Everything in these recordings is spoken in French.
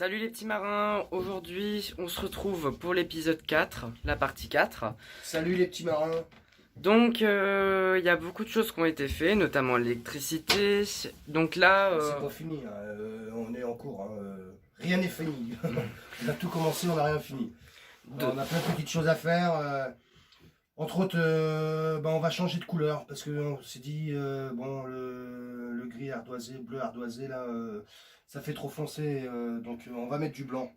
Salut les petits marins, aujourd'hui on se retrouve pour l'épisode 4, la partie 4. Salut les petits marins. Donc il y a beaucoup de choses qui ont été faites, notamment l'électricité. Donc là... C'est pas fini, hein. On est en cours, hein. Rien n'est fini. On a tout commencé, on n'a rien fini. On a plein de petites choses à faire. Entre autres, on va changer de couleur parce qu'on s'est dit, bon, le gris ardoisé, bleu ardoisé, là, ça fait trop foncé. Donc on va mettre du blanc.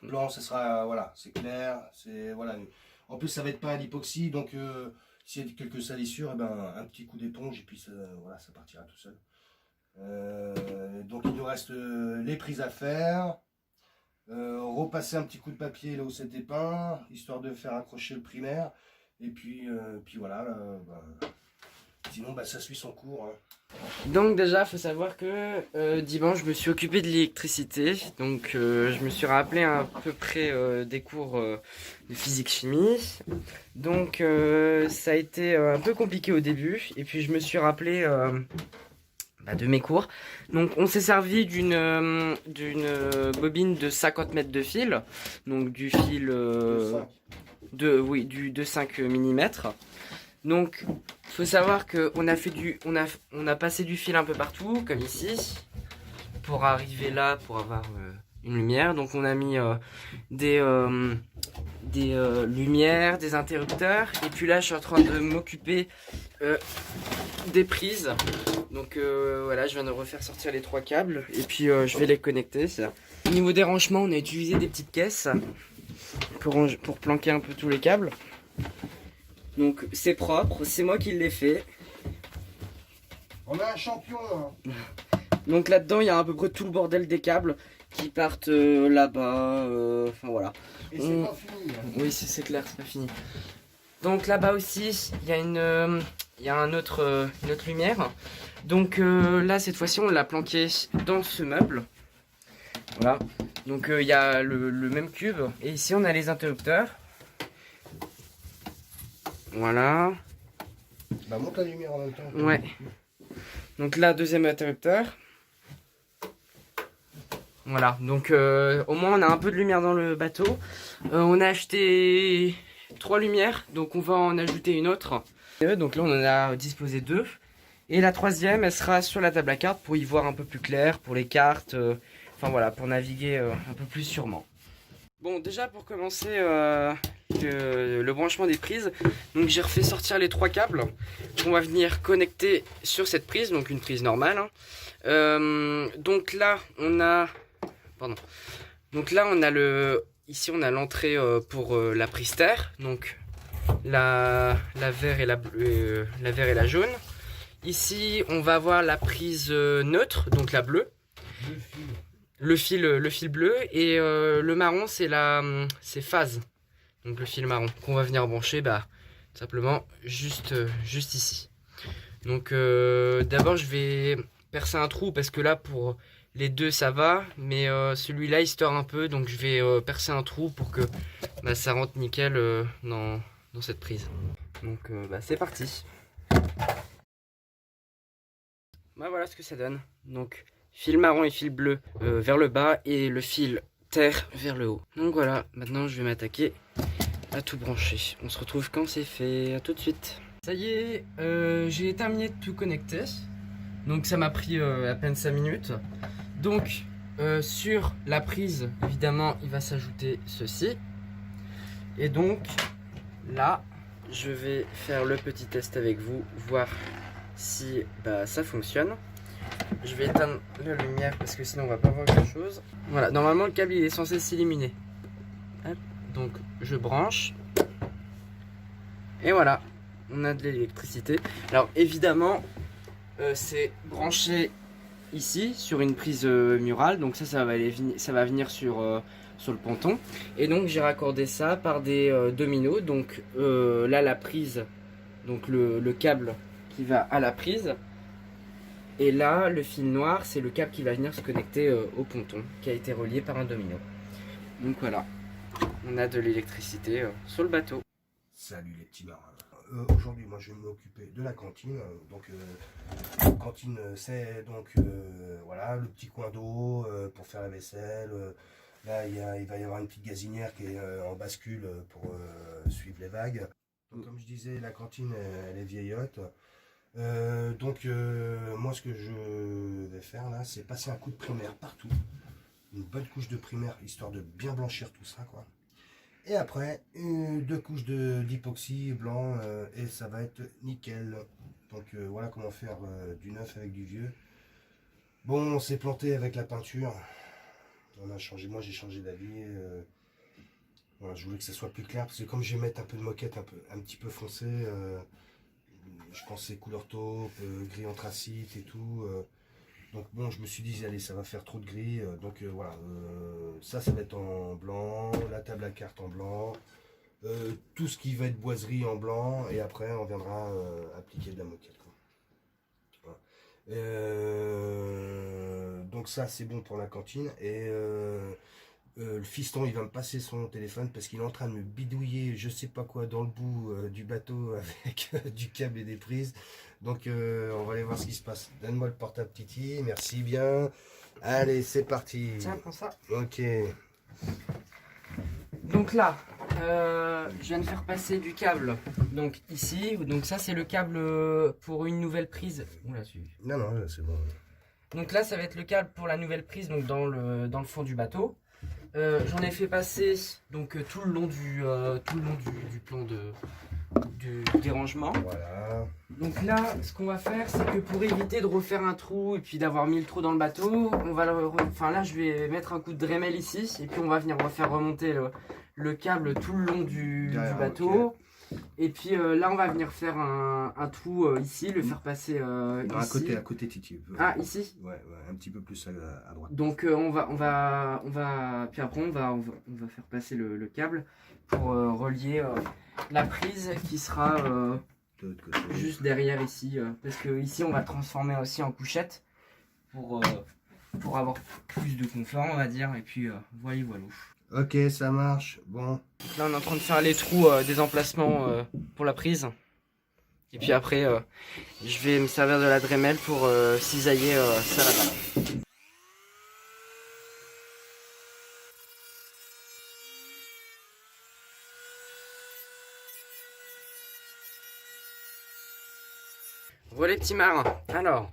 Blanc, ça sera, voilà, c'est clair. Voilà. En plus, ça va être pas à l'époxy, donc s'il y a quelques salissures, un petit coup d'éponge et puis voilà, ça partira tout seul. Donc il nous reste les prises à faire. Repasser un petit coup de papier là où c'était peint, histoire de faire accrocher le primaire. Et puis voilà, sinon ça suit son cours. Hein. Donc déjà, il faut savoir que dimanche, je me suis occupé de l'électricité. Donc je me suis rappelé à peu près des cours de physique-chimie. Donc ça a été un peu compliqué au début. Et puis je me suis rappelé de mes cours. Donc on s'est servi d'une bobine de 50 mètres de fil. Donc du fil... de 5 mm. Donc faut savoir que on a passé du fil un peu partout comme ici pour arriver là pour avoir une lumière. Donc on a mis des lumières, des interrupteurs, et puis là je suis en train de m'occuper des prises. Donc voilà, je viens de refaire sortir les 3 câbles et puis je vais les connecter. Au niveau des rangements, on a utilisé des petites caisses pour planquer un peu tous les câbles. Donc c'est propre, c'est moi qui l'ai fait. On a un champion. Hein. Donc là-dedans il y a à peu près tout le bordel des câbles qui partent là-bas. Enfin voilà. Et c'est pas fini. Hein. Oui, c'est clair, c'est pas fini. Donc là-bas aussi il y a une autre lumière. Donc là cette fois-ci on l'a planqué dans ce meuble. Voilà. Donc il y a le même cube et ici on a les interrupteurs. Voilà. Monte la lumière en même temps. Ouais. Donc là, deuxième interrupteur. Voilà. Donc au moins on a un peu de lumière dans le bateau. On a acheté 3 lumières, donc on va en ajouter une autre. Donc là on en a disposé 2. Et la troisième, elle sera sur la table à cartes pour y voir un peu plus clair, pour les cartes. Enfin voilà, pour naviguer un peu plus sûrement. Bon, déjà pour commencer le branchement des prises, donc j'ai refait sortir les 3 câbles qu'on va venir connecter sur cette prise, donc une prise normale. Hein. Donc là on a, ici on a l'entrée pour la prise terre, donc la vert et la jaune. Ici on va avoir la prise neutre, donc la bleue. Le fil bleu, et le marron c'est phase, donc le fil marron qu'on va venir brancher simplement juste ici. Donc d'abord je vais percer un trou parce que là pour les deux ça va, mais celui-là il se tord un peu, donc je vais percer un trou pour que ça rentre nickel dans cette prise. Donc c'est parti. Voilà ce que ça donne. Donc fil marron et fil bleu vers le bas et le fil terre vers le haut. Donc voilà, maintenant je vais m'attaquer à tout brancher. On se retrouve quand c'est fait, à tout de suite. Ça y est, j'ai terminé de tout connecter. Donc ça m'a pris à peine 5 minutes. Donc sur la prise, évidemment, il va s'ajouter ceci. Et donc là, je vais faire le petit test avec vous, voir si ça fonctionne. Je vais éteindre la lumière parce que sinon on va pas voir grand chose. Voilà, normalement le câble il est censé s'illuminer. Donc je branche. Et voilà, on a de l'électricité. Alors évidemment, c'est branché ici sur une prise murale. Donc ça va venir sur le ponton. Et donc j'ai raccordé ça par des dominos. Donc là la prise, donc le câble qui va à la prise. Et là, le fil noir, c'est le câble qui va venir se connecter au ponton, qui a été relié par un domino. Donc voilà, on a de l'électricité sur le bateau. Salut les petits marins. aujourd'hui, moi, je vais m'occuper de la cantine. Donc, cantine, c'est donc voilà, le petit coin d'eau pour faire la vaisselle. Là, il va y avoir une petite gazinière qui est en bascule pour suivre les vagues. Donc, comme je disais, la cantine, elle est vieillotte. Moi, ce que je vais faire là, c'est passer un coup de primaire partout. Une bonne couche de primaire, histoire de bien blanchir tout ça, quoi. Et après, deux couches d'époxy blanc, et ça va être nickel. Donc voilà comment faire du neuf avec du vieux. Bon, on s'est planté avec la peinture. On a changé, moi j'ai changé d'avis. Voilà, je voulais que ça soit plus clair, parce que comme je vais mettre un peu de moquette un petit peu foncé, je pensais couleur taupe, gris anthracite et tout. Donc bon, je me suis dit, allez, ça va faire trop de gris. Voilà, ça va être en blanc, la table à cartes en blanc, tout ce qui va être boiserie en blanc, et après on viendra appliquer de la moquette, quoi. Voilà. Donc ça c'est bon pour la cantine. Et le fiston, il va me passer son téléphone parce qu'il est en train de me bidouiller je sais pas quoi dans le bout du bateau avec du câble et des prises. Donc on va aller voir ce qui se passe. Donne-moi le portable Titi, merci bien. Allez, c'est parti. Tiens, prends ça. Ok. Donc là, je viens de faire passer du câble. Donc ici, donc ça c'est le câble pour une nouvelle prise. Oula, Non, non, c'est bon. donc là, ça va être le câble pour la nouvelle prise, donc dans le fond du bateau. J'en ai fait passer donc tout le long du plan du dérangement. Voilà. Donc là, ce qu'on va faire, c'est que pour éviter de refaire un trou et puis d'avoir mis le trou dans le bateau, on va enfin là, je vais mettre un coup de Dremel ici et puis on va venir refaire remonter le câble tout le long du bateau. Okay. Et puis là, on va venir faire un trou ici, le faire passer non, ici. à côté Titi. Ah, ici. Ouais, un petit peu plus à droite. Donc on va, puis après on va faire passer le câble pour relier la prise qui sera juste derrière ici, parce que ici on va transformer aussi en couchette pour avoir plus de confort, on va dire. Et puis voilà. Ok, ça marche. Bon. Là on est en train de faire les trous des emplacements pour la prise. Et puis après je vais me servir de la Dremel pour cisailler ça là-bas. Voilà les petits marins. Alors,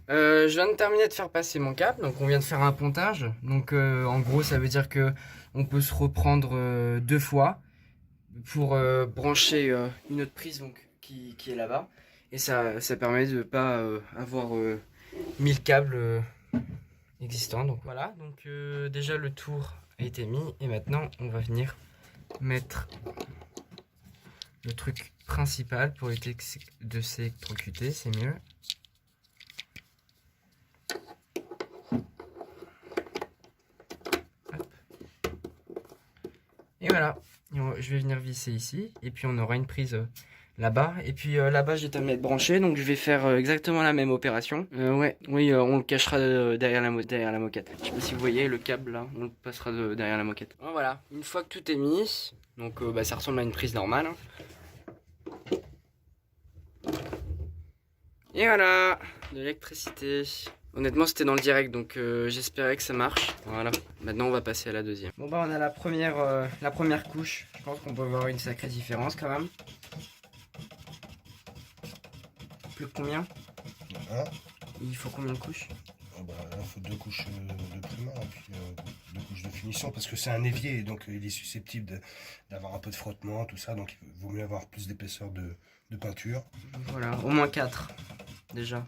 je viens de terminer de faire passer mon câble. Donc on vient de faire un pontage. Donc en gros ça veut dire que on peut se reprendre deux fois pour brancher une autre prise donc, qui est là-bas. Et ça permet de ne pas avoir 1000 câbles existants. Donc voilà, donc déjà le tour a été mis. Et maintenant on va venir mettre le truc principal pour éviter de s'électrocuter, c'est mieux. Hop. Et voilà, je vais venir visser ici, et puis on aura une prise là-bas. Et puis là-bas, j'ai terminé de brancher, donc je vais faire exactement la même opération. Oui, on le cachera derrière la moquette. Je sais pas si vous voyez le câble là, on le passera derrière la moquette. Bon, voilà, une fois que tout est mis, donc ça ressemble à une prise normale. Hein. Et voilà, de l'électricité. Honnêtement, c'était dans le direct, donc j'espérais que ça marche. Voilà, maintenant on va passer à la deuxième. Bon bah on a la première couche. Je pense qu'on peut voir une sacrée différence quand même. Plus que combien? Il faut combien de couches? Là, il faut deux couches de primaire et puis deux couches de finition, parce que c'est un évier, donc il est susceptible d'avoir un peu de frottement, tout ça, donc il vaut mieux avoir plus d'épaisseur de peinture. Voilà, au moins 4 déjà.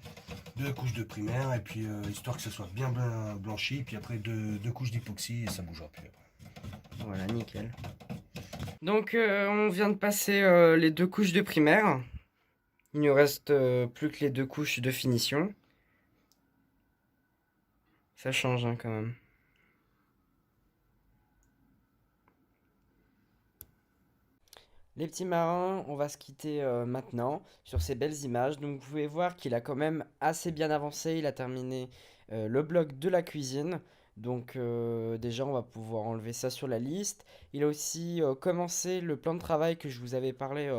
Deux couches de primaire, et puis histoire que ça soit bien blanchi, puis après deux couches d'époxy, et ça bougera plus après. Voilà, nickel. Donc on vient de passer les deux couches de primaire. Il nous reste plus que les deux couches de finition. Ça change hein, quand même. Les petits marins, on va se quitter maintenant sur ces belles images. Donc vous pouvez voir qu'il a quand même assez bien avancé. Il a terminé le bloc de la cuisine. Donc déjà, on va pouvoir enlever ça sur la liste. Il a aussi commencé le plan de travail que je vous avais parlé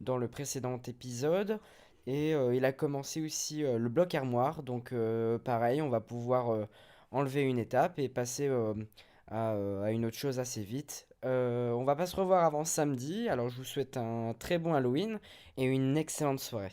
dans le précédent épisode. Et il a commencé aussi le bloc armoire. Donc pareil, on va pouvoir enlever une étape et passer à une autre chose assez vite. On va pas se revoir avant samedi. Alors je vous souhaite un très bon Halloween et une excellente soirée.